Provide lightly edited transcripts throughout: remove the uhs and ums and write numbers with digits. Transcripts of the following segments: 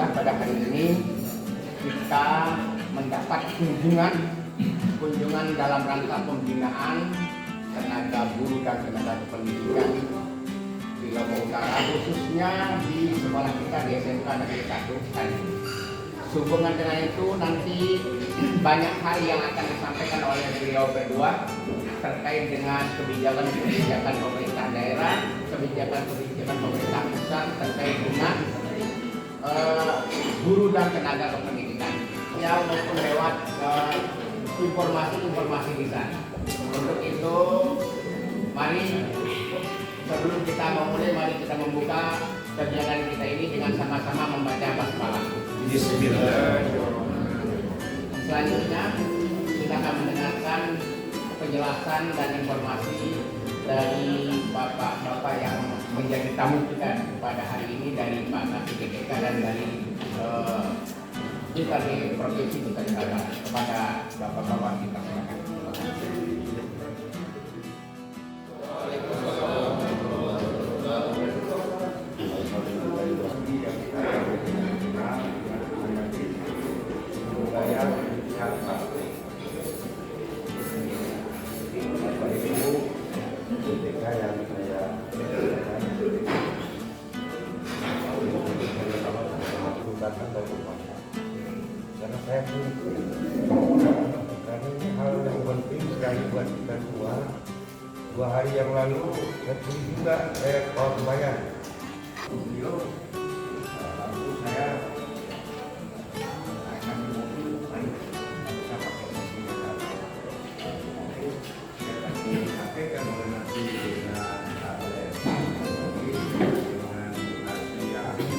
Alhamdulillah pada hari ini kita mendapat kunjungan dalam rangka pembinaan tenaga guru dan tenaga pendidikan di Lombok Utara, khususnya di sekolah kita di SMK Negeri 1 Tanjung. Sehubungan dengan itu nanti banyak hal yang akan disampaikan oleh beliau berdua terkait dengan kebijakan pemerintah daerah, kebijakan pemerintah pusat terkait dengan guru dan tenaga kependidikan. Ya, maupun lewat informasi di sana. Untuk itu, mari sebelum kita memulai, mari kita membuka kegiatan kita ini dengan sama-sama membaca basmalah. Selanjutnya kita akan mendengarkan penjelasan dan informasi dari bapak-bapak yang menjadi tamu kita pada hari ini, dari Pak Kasih PKK dan dari kita di Provinsi Nusa Tenggara. Kepada bapak-bapak kita silakan. Karena saya karena ini hal yang penting sekali buat kita semua. 2 hari yang lalu saya tulis juga, saya bawa kebayang video, lalu saya akan mobil baik bisa pakai mesin saya kasih sampaikan oleh nanti dengan saya sudah kasih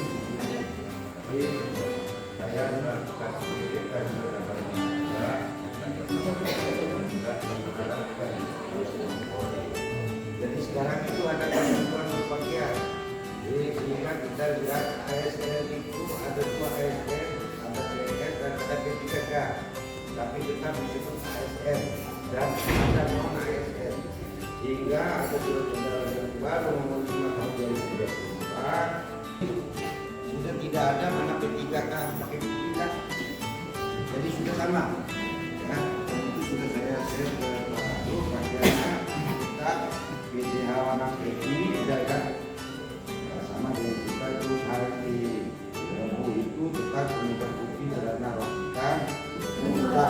jadi sekarang itu ada ketentuan berpakaian. Jadi sehingga kita lihat ASN itu ada 2 ASN, ada PNS dan ada P3K. Tapi kita disebut ASN dan ada non ASN. Sehingga ada surat yang baru nomor 5 tahun 2024 sudah tidak ada mana P3K pakai P3K. Jadi sudah sama. Ya, itu sudah saya share ke Pak Aduh, bagiannya kita BCH warna putih ya, sama dengan kita itu hari di Rabu itu kita kemudian putih karena lakukan kita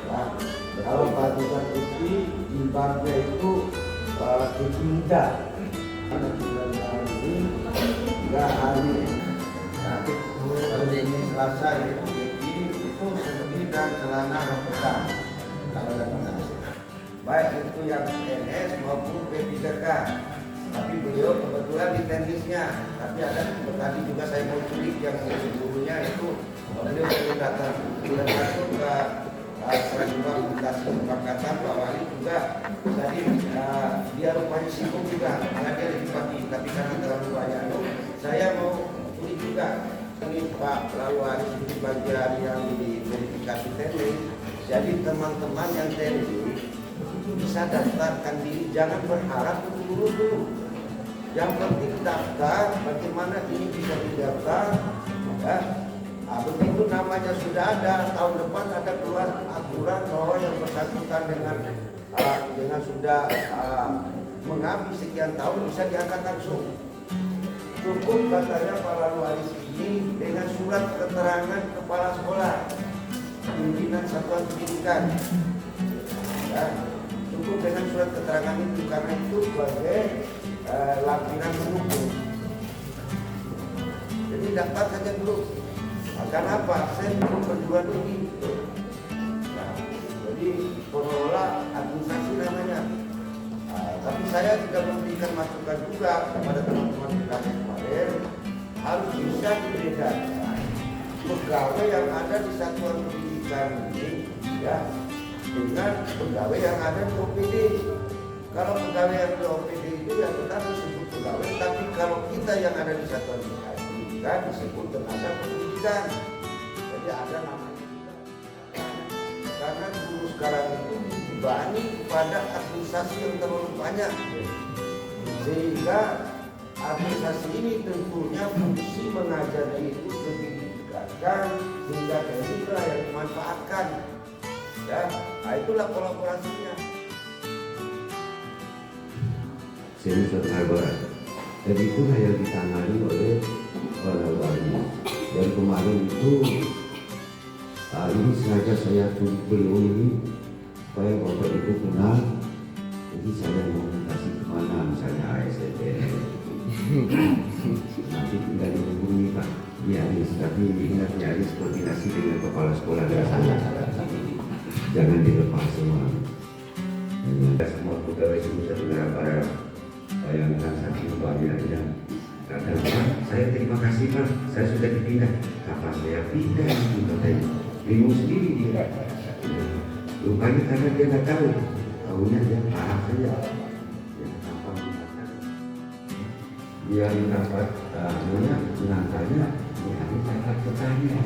ya. Kalau batuan putih jilbabnya itu putih muda. Ada 9 hari ini enggak hari ini Selasa itu seperti dan celana rambutan. Baik itu yang PNS maupun P3K. Tapi beliau kebetulan di teknisnya. Tapi ada tadi juga saya mau culik yang sebelumnya itu beliau sudah datang. Sudah masuk ke saya juga dikasih kesepakatan Pak Wali juga. Tadi dia rupanya sibuk juga. Karena dia lebih pagi. Tapi karena terlalu banyak saya mau culik juga. Ini Pak lalu hari ini bagian yang di verifikasi teknis. Jadi teman-teman yang teknis itu bisa daftarkan diri, jangan berharap dulu. Yang penting daftar, bagaimana ini bisa didaftar. Ya. Nah, begitu namanya sudah ada, tahun depan ada keluar aturan bahwa yang bersangkutan dengan sudah mengabdi sekian tahun bisa diangkat langsung. Cukup katanya para waris ini dengan surat keterangan kepala sekolah, pimpinan satuan pendidikan. Ya, cukup dengan surat keterangan itu karena itu sebagai lampiran pendukung. Jadi daftar saja dulu. Karena apa? Saya belum berjuang ini. Nah, jadi pengelola administrasi namanya. Tapi saya juga memberikan masukan juga kepada teman-teman kita kemarin harus bisa dibedakan pegawai yang ada di satuan pendidikan ini ya dengan pegawai yang ada di OPD. Kalau pegawai yang di OPD itu ya kita disebut pegawai, tapi kalau kita yang ada di satuan pendidikan disebut tenaga pendidikan. Jadi ada namanya juga. Karena guru sekarang itu dibebani pada administrasi yang terlalu banyak, sehingga administrasi ini tentunya fungsi mengajarnya itu lebih dimanfaatkan, sehingga Gerindra yang dimanfaatkan. Ya, nah itulah kolaborasinya. Sini suatu hal barat. Dan itulah yang ditangani oleh para wali. Dan kemarin itu ini sengaja saya tulis beliau ini supaya Bapak Ibu kenal. Jadi saya mau kasih kemana misalnya ASN nanti tinggal dihubungi Pak Yaris, tapi ingat Yaris koordinasi dengan kepala sekolah dasar. Jangan dilepas semua. Semua pegawai Nusa Tenggara Barat, bayangkan saking banyaknya. Kadang Pak, saya terima kasih Pak, saya sudah dipindah. Kapan saya pindah? Katanya bingung sendiri dia. Rupanya karena dia nggak tahu, tahunya dia parah saja. Dia mendapat menangkanya, dia harus dapat petanya.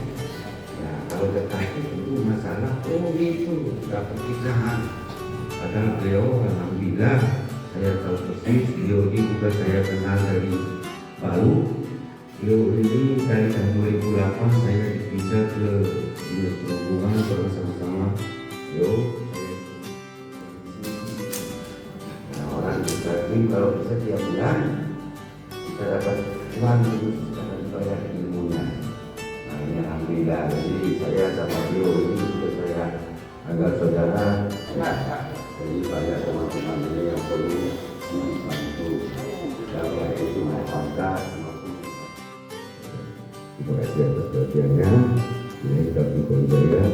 Ya, kalau terkait itu masalah, oh gitu, dapat pisahan. Padahal beliau, alhamdulillah, saya tahu persis, beliau ini bukan saya kenal dari baru. Beliau ini dari tahun 2008 saya dipindah ke Dinas Perhubungan bersama-sama. Beliau, nah, orang kita ini kalau bisa tiap bulan kita dapat uang itu karena dibayar ilmunya. Nah ini alhamdulillah. Jadi saya sama beliau ini juga saya agak saudara. Jadi banyak teman-teman ini yang perlu dibantu. Kalau itu manfaat. Terima kasih atas perhatiannya. Ini kita berikan saya.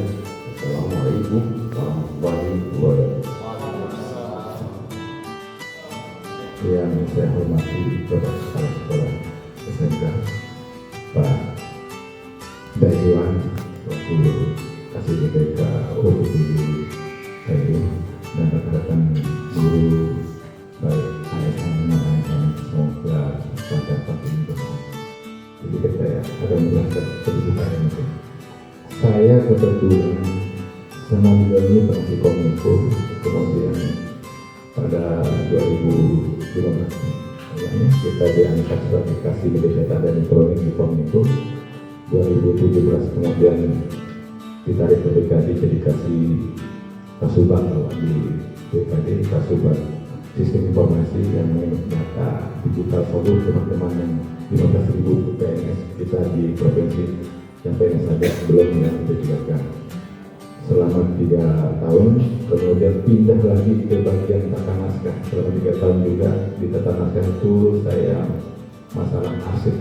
Assalamualaikum warahmatullahi wabarakatuh. Yang saya hormati Bapak Kepala Sekolah SMK Pak Daiwan waktu kasih BPK OPD TNI dan rekan-rekan guru baik ASN maupun ASN semoga pada pagi ini bersama. Jadi saya akan menjelaskan sedikit saya mungkin. Saya kebetulan sama beliau ini pernah di Kominfo, kemudian pada 2015 kita diangkat sebagai kasih media data dan elektronik di Kominfo. 2017 kemudian ditarik ke BKD jadi kasih Kasubag di BKD, Kasubag sistem informasi yang mengandung data digital seluruh teman-teman yang 15.000 PNS kita di provinsi yang PNS saja belum yang ditigakan selama 3 tahun, kemudian pindah lagi ke bagian tata naskah selama 3 tahun juga. Di tata naskah itu saya masalah arsip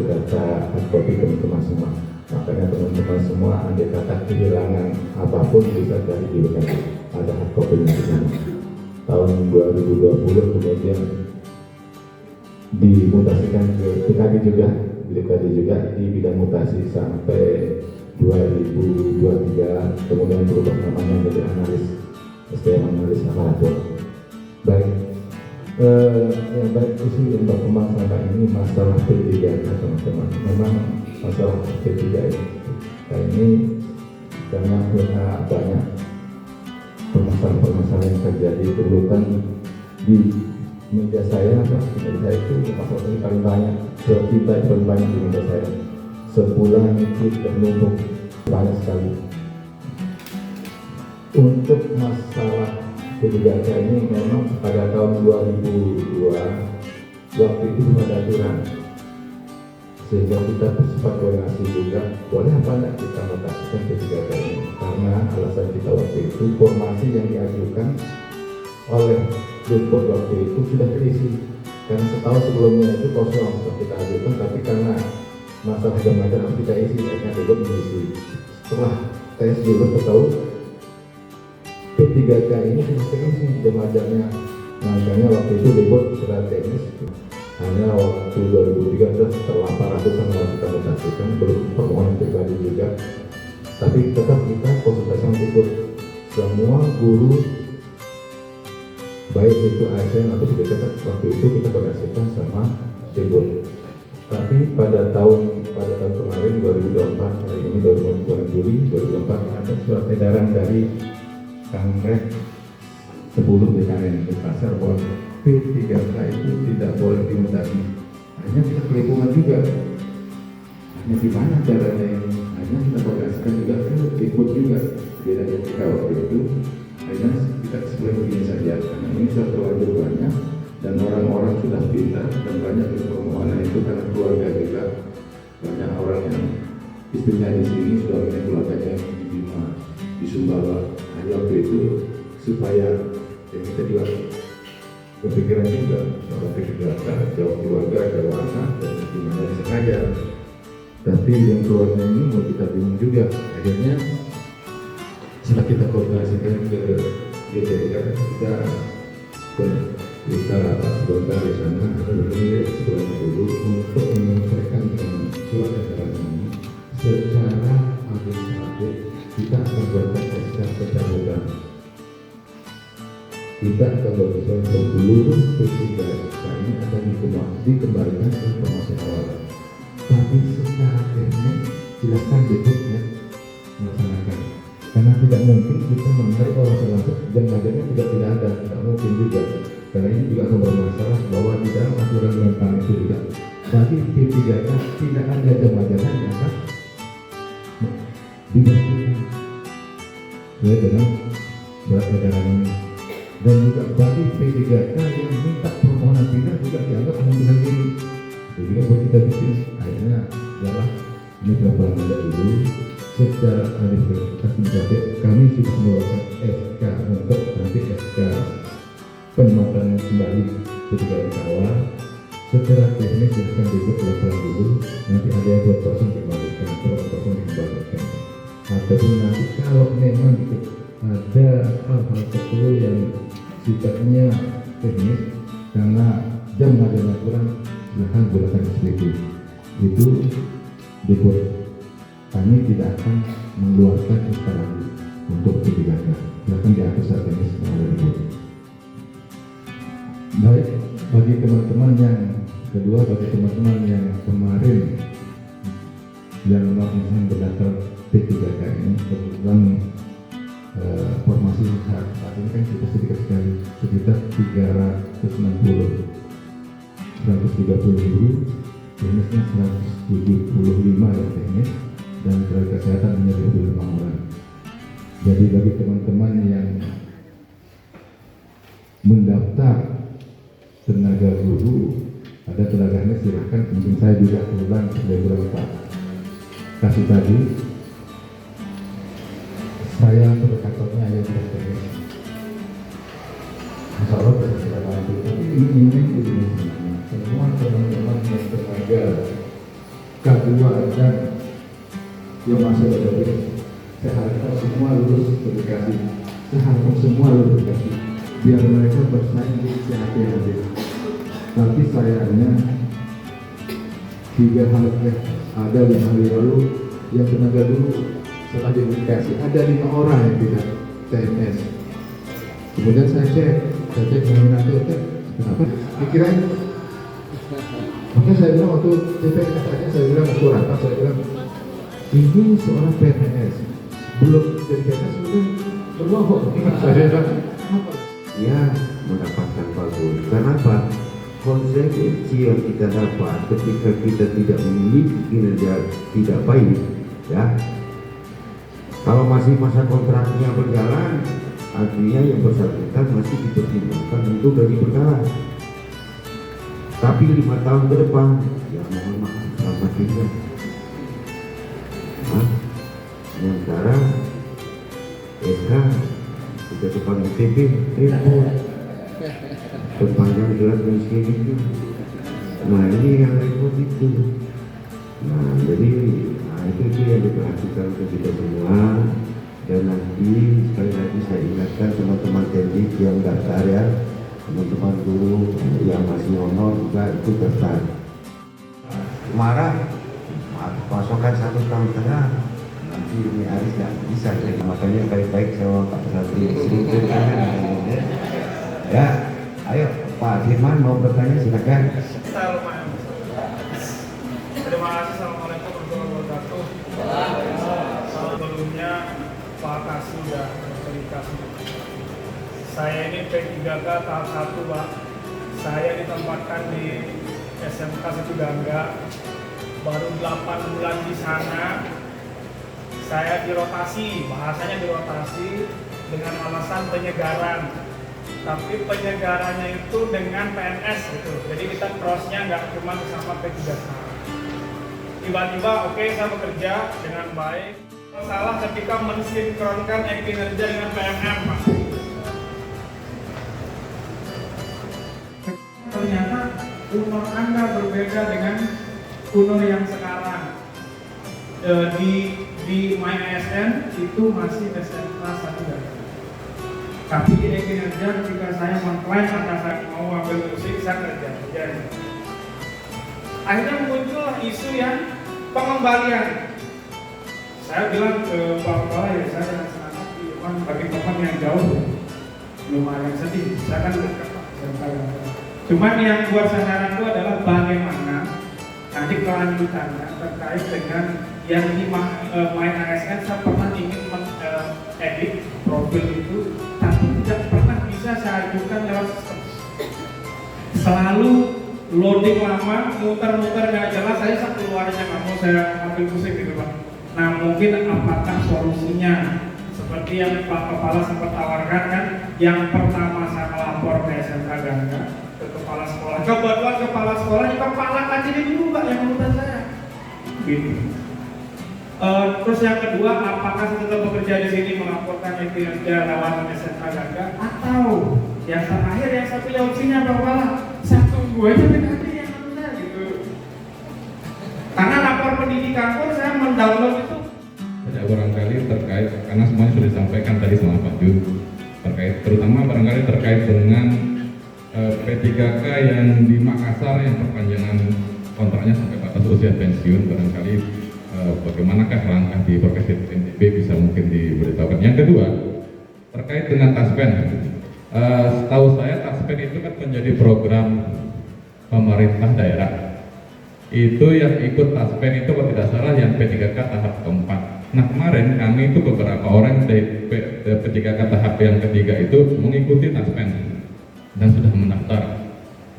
data hardcopy teman-teman semua, makanya teman-teman semua andai kata kehilangan apapun bisa dari di BKD ada hardcopy-nya di sana. Tahun 2020 kemudian dimutasikan ke BKD juga di bidang mutasi sampai 2023 kemudian berubah namanya menjadi analis SDM analis aparatur. Baik, yang baik isu yang berkembang selama ini masalah P3K teman-teman. Memang masalah P3K ini karena banyak permasalahan yang terjadi terutama di media saya, itu masalah ini paling banyak, cerita paling banyak di media saya. Sebulan itu ternumpuk banyak sekali. Untuk masalah P3K ini memang pada tahun 2002 waktu itu belum ada aturan, sehingga kita bersifat koordinasi juga boleh apa tidak kita mengatakan P3K ini, karena alasan kita waktu itu formasi yang diajukan oleh Direktur waktu itu sudah terisi, karena setahun sebelumnya itu kosong kita ajukan, tapi karena masalah jam ngajar harus kita isi, akhirnya Direktur mengisi. Setelah tes juga tahu P3K ini sudah terisi jam ngajarnya, makanya waktu itu Direktur sudah teknis. Hanya waktu 2013 setelah 800-an kita mutasikan, belum permohonan pribadi juga, tapi tetap kita konsultasi sama Direktur. Semua guru baik itu ASN atau tidak, waktu itu kita koordinasikan sama Direktur. Tapi pada tahun kemarin 2024, hari ini 2024 ada surat edaran dari Kangres 10 BKN di pasar bahwa P3K itu tidak boleh dimutasi. Akhirnya kita kelimpungan juga. Hanya gimana caranya ini? Nah, Akhirnya kita koordinasikan juga, ikut juga bedanya kita waktu itu. Akhirnya kita sebenarnya begini saja, karena ini sudah terlalu banyak dan orang-orang sudah pintar dan banyak di permohonan itu karena keluarga juga banyak orang yang istrinya di sini, suaminya keluarganya di Bima, di Sumbawa. Hanya waktu itu supaya kita juga kepikiran juga soal kegiatan jauh keluarga, jauh anak dan gimana sengaja. Tapi yang keluarnya ini mau kita bingung juga. Akhirnya setelah kita koordinasikan ke DPR, kita rapat sebentar di sana sebenarnya dulu untuk menyelesaikan dengan surat edaran ini secara administratif. Kita akan buatkan SK pencabutan. Kita akan buatkan seluruh P3K ini akan dikembalikan ke informasi awal. Tapi secara teknis silakan DPR melaksanakan. Karena tidak mungkin kita menarik orang langsung dan ngajarnya tidak ada, tidak mungkin juga. Karena ini juga akan bermasalah bahwa di dalam aturan tentang itu juga bagi P3K tidak ada jam pelajaran yang akan diberhentikan sesuai dengan surat edaran ini. Dan juga bagi P3K yang minta permohonan pindah juga dianggap kemungkinan ini. Itu juga buat kita bisnis. Akhirnya adalah ini berapa lama dulu secara administratif kami sudah mengeluarkan SK untuk nanti SK penempatan kembali ketika di awal. Secara teknis silahkan dibuat laporan dulu, nanti ada yang 2% dikembalikan, 2% dikembalikan. Ataupun nanti kalau memang ada hal-hal tertentu yang sifatnya teknis karena jam ngajarnya kurang, silahkan gunakan SPP. Itu dibuat. Kami tidak akan mengeluarkan SK lagi untuk P3K. Silahkan diatur secara teknis oleh Ibu. Baik, bagi teman-teman yang kedua, bagi teman-teman yang kemarin yang melakukan berdasar P3K ini, kebetulan formasi saat ini kan kita sedikit sekali, sekitar 360, 130 guru, teknisnya 175 yang teknis, dan tenaga kesehatan hanya 25 orang. Jadi bagi teman-teman yang mendaftar tenaga guru, ada tenaganya silahkan, mungkin saya juga ulang dari beberapa kasih tadi. Saya pendekatannya yang teknis. Insya Allah bisa bantu. Tapi ini semua teman-teman yang tenaga K2 dan yang masih ada saya harapkan semua lulus verifikasi. Saya harapkan semua lulus verifikasi biar mereka bersaing di CHPHD. Tapi sayangnya 3 hari ada 5 hari lalu yang tenaga dulu setelah diverifikasi ada 5 orang yang tidak TNS. Kemudian saya cek nominasi kenapa dikirain. Maka saya bilang waktu TPS aja, saya bilang waktu rapat, saya bilang ini seorang PNS belum jadi PNS sudah berbohong. Saya bilang Ya, mendapatkan bagus. Kenapa? Konsekuensi yang kita dapat ketika kita tidak memiliki kinerja tidak baik, ya. Kalau masih masa kontraknya berjalan, artinya yang bersangkutan masih dipertimbangkan untuk gaji perkara. Tapi 5 tahun ke depan, ya mohon maaf, selamat tinggal. Sementara SK kita depan UTP, repot. Perpanjang surat miskin itu. Nah ini yang repot itu. Nah jadi itu yang diperhatikan untuk kita semua. Dan nanti sekali lagi saya ingatkan teman-teman teknik yang daftar ya, teman-teman guru yang masih honor juga itu daftar. Marah, pasokan 1 tahun setengah. Nanti ini Aris nggak bisa, jadi makanya baik-baik sama Pak Satri sedikit ya. Ayo Pak Firman mau bertanya silakan. Terima kasih. Assalamualaikum warahmatullahi wabarakatuh. Sebelumnya Pak Kasih sudah verifikasi. Saya ini P3K tahap 1 Pak. Saya ditempatkan di SMK Situdangga. Baru 8 bulan di sana saya dirotasi, bahasanya dirotasi dengan alasan penyegaran. Tapi penyegarannya itu dengan PNS gitu. Jadi kita crossnya nggak cuma sama P3K. Tiba-tiba oke, saya bekerja dengan baik. Salah ketika mensinkronkan kinerja dengan PMM, Pak. Ternyata umur Anda berbeda dengan umur yang sekarang. Di MyASN itu masih SMA 1. Tapi ini kinerja ketika saya mengklaim atas saya mau ambil musik, saya kerja. Akhirnya muncul isu yang pengembalian. Saya bilang ke Pak Kepala, ya saya sangat bagi teman yang jauh lumayan sedih. Saya kan dekat Pak. Cuman yang buat saya saran itu adalah bagaimana nanti kelanjutannya terkait dengan yang di MyASN. Saya pernah ingin edit profil itu, tapi tidak pernah bisa saya ajukan lewat sistem. Selalu loading lama, muter-muter nggak jelas. Saya keluarnya nggak mau saya ambil pusing gitu Pak. Nah mungkin apakah solusinya seperti yang Pak Kepala sempat tawarkan kan? Yang pertama saya melapor ke SMK Gangga, ke kepala sekolah. Kebetulan kepala sekolahnya kepala KCD dulu Pak yang urutan saya. Gitu. Terus yang kedua, apakah saya tetap bekerja di sini melaporkan yang kinerja lewat SMK Gangga, atau yang terakhir yang saya pilih opsinya Pak Kepala, saya tunggu aja PKD yang harus saya gitu. Karena lapor pendidikan pun saya mendownload itu. Ada barangkali terkait, karena semuanya sudah disampaikan tadi sama Pak Jun, terkait terutama barangkali terkait dengan P3K yang di Makassar yang perpanjangan kontraknya sampai batas usia pensiun, barangkali bagaimanakah langkah di Provinsi NTB bisa mungkin diberitahukan. Yang kedua, terkait dengan Taspen. Setahu saya Taspen itu kan menjadi program pemerintah daerah. Itu yang ikut Taspen itu kalau tidak salah yang P3K tahap keempat. Nah kemarin kami itu beberapa orang dari P3K tahap yang ketiga itu mengikuti Taspen dan sudah mendaftar.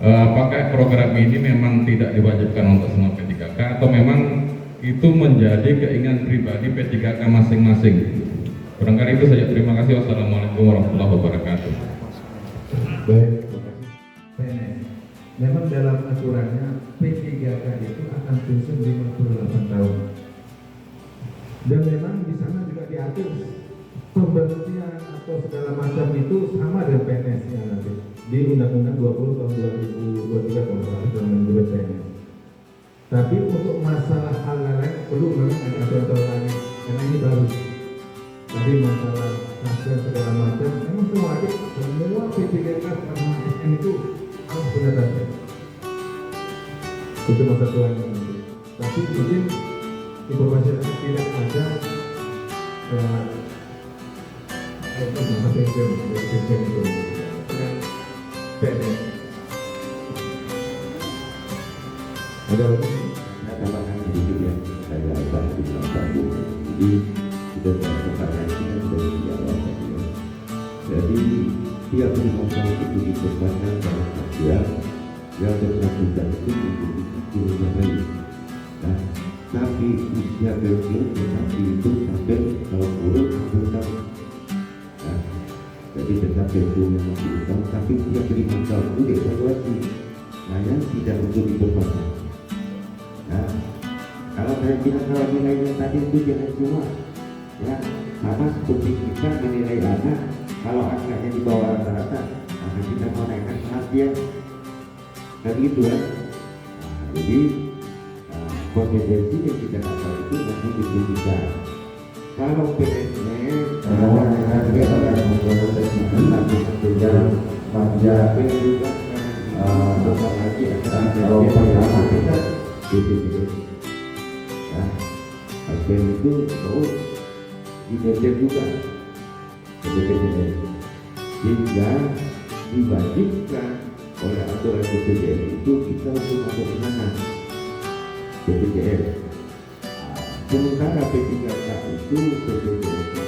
Apakah program ini memang tidak diwajibkan untuk semua P3K atau memang itu menjadi keinginan pribadi P3K masing-masing? Barangkali itu saja. Terima kasih. Wassalamualaikum warahmatullahi wabarakatuh. Baik, terima kasih. PNS. Memang dalam aturannya P3K itu akan pensiun 58 tahun. Dan memang di sana juga diatur pemberhentian atau segala macam itu sama dengan PNS-nya nanti di Undang-Undang 20 tahun 2023 kalau dalam menurut PNS. Tapi untuk masalah hal lain perlu memang ada aturan lain karena ini baru. Tadi masalah naskah segala macam memang semua wajib, semua P3K sama SN itu harus punya data. Itu masa tuanya nanti. Tapi mungkin informasi yang tidak ada masa pensiun itu PNS. Ada lagi? Saya tambahkan sedikit ya, saya bahas di dalam satu. Jadi sudah saya pertanyaan ini sudah dijawab tadi ya. Jadi tiap 5 tahun itu diperbanyak dalam kerja yang bersangkutan itu di rumah baik. Nah, tapi usia pensiun tetapi itu sampai tahun urut 10 tahun. Nah, jadi tetap pensiun yang masih utang, tapi tiap 5 tahun itu dievaluasi. Nah, yang tidak untuk diperbanyak. Nah, kalau saya bilang kalau nilainya tadi itu jangan cuma ya sama seperti kita menilai anak, kalau anaknya di bawah rata-rata maka kita mau naikkan perhatian dan itu ya. Nah, jadi kompetensi yang kita dapat itu masih diberikan. Kalau PNS bukan lagi akan kita ya, aspek itu mau dikerja juga sehingga diwajibkan oleh aturan BPJS itu kita untuk masuk ke sana BPJS. Sementara P3K itu BPJS